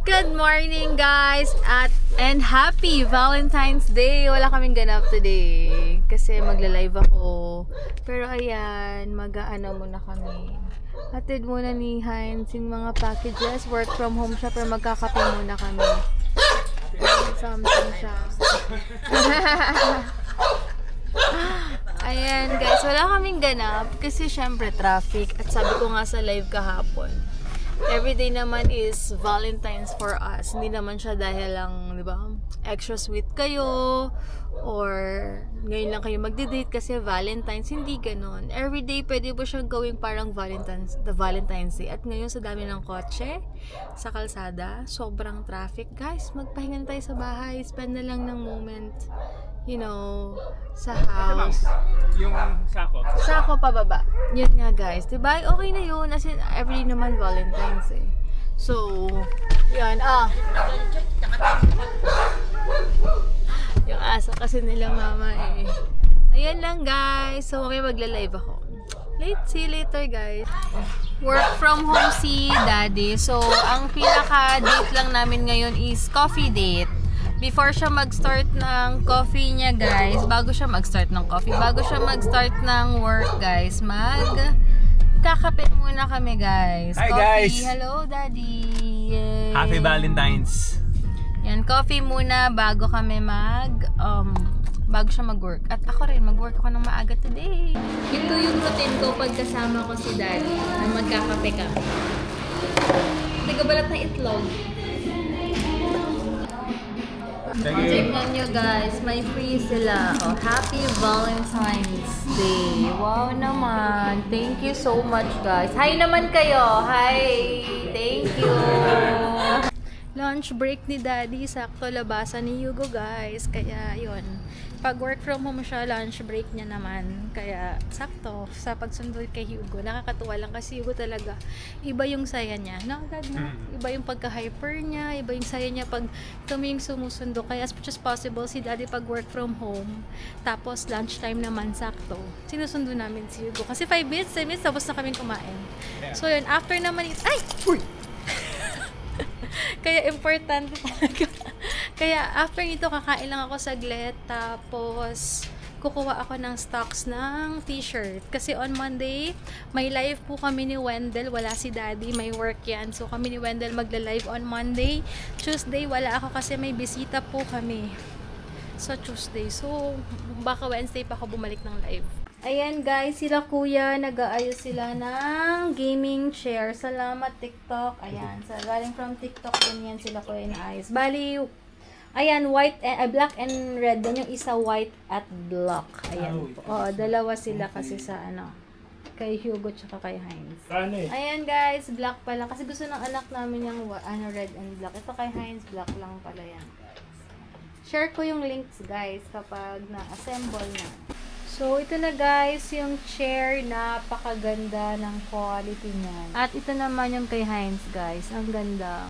Good morning guys and happy Valentine's Day. Wala kaming ganap today kasi magla-live ako. Pero ayan, mag-aano muna kami. Hatid muna ni Heinz yung mga packages. Work from home siya pero magkakape muna kami. Something siya. Ayan guys, wala kaming ganap kasi syempre traffic at sabi ko nga sa live kahapon. Everyday naman is Valentine's for us. Hindi naman siya dahil lang, di ba, extra sweet kayo or ngayon lang kayo magde-date kasi Valentine's. Hindi ganon. Everyday pwede po siyang gawing parang Valentine's Day. At ngayon sa dami ng kotse sa kalsada, sobrang traffic. Guys, magpahinga tayo sa bahay. Spend na lang ng moment, you know, sa house. Yung sako. Sako pababa. Yun nga guys. Diba? Okay na yun. As in, every naman Valentine's eh. So, yan. Yung asa kasi nila mama eh. Ayan lang guys. So, okay, magla-live ako. See you later guys. Work from home si daddy. So, ang pinaka-date lang namin ngayon is coffee date. Before siya mag-start ng coffee niya guys, bago siya mag-start ng work guys, kakape muna kami guys. Hi Coffee. guys! Hello daddy! Yay. Happy Valentine's! Yan, coffee muna bago kami bago siya mag-work. At ako rin, mag-work ako ng maaga today. Ito yung routine ko pag kasama ko si daddy na magkakape kami. Nagabalat na itlog. Tignan nyo guys, may free sila. Oh, happy Valentine's Day. Wow naman. Thank you so much guys. Hi naman kayo. Hi. Thank you. Lunch break ni Daddy. Sakto labasan ni Hugo guys. Kaya yun. Pag work from home siya, lunch break niya naman. Kaya sakto sa pagsundo kay Hugo. Nakakatuwa lang kasi Hugo talaga. Iba yung saya niya. No, God, no? Iba yung pagka-hyper niya. Iba yung saya niya pag kami yung sumusundo. Kaya as much as possible, si Daddy pag work from home. Tapos lunchtime naman sakto. Sinusundo namin si Hugo. Kasi 5 minutes, 10 minutes, tapos na kaming kumain. So yun, after naman ay! Uy! Kaya importante talaga. Kaya after nito kakain lang ako saglit tapos kukuha ako ng stocks ng t-shirt. Kasi on Monday, may live po kami ni Wendell. Wala si Daddy, may work yan. So kami ni Wendell magla-live on Monday. Tuesday, wala ako kasi may bisita po kami sa Tuesday. So baka Wednesday pa ako bumalik ng live. Ayan guys, sila kuya, nag-aayos sila ng gaming chair. Salamat TikTok. Ayan, galing from TikTok din yan sila kuya inaayos. Bali, ayan, black and red. Dan yung isa white at black. Ayan po. Oo, dalawa sila kasi sa kay Hugo tsaka kay Heinz. Ayan guys, black pala. Kasi gusto ng anak namin yung red and black. Ito kay Heinz, black lang pala yan. Share ko yung links guys kapag na-assemble na. So, ito na guys, yung chair, napakaganda ng quality niyan. At ito naman yung kay Heinz guys, ang ganda.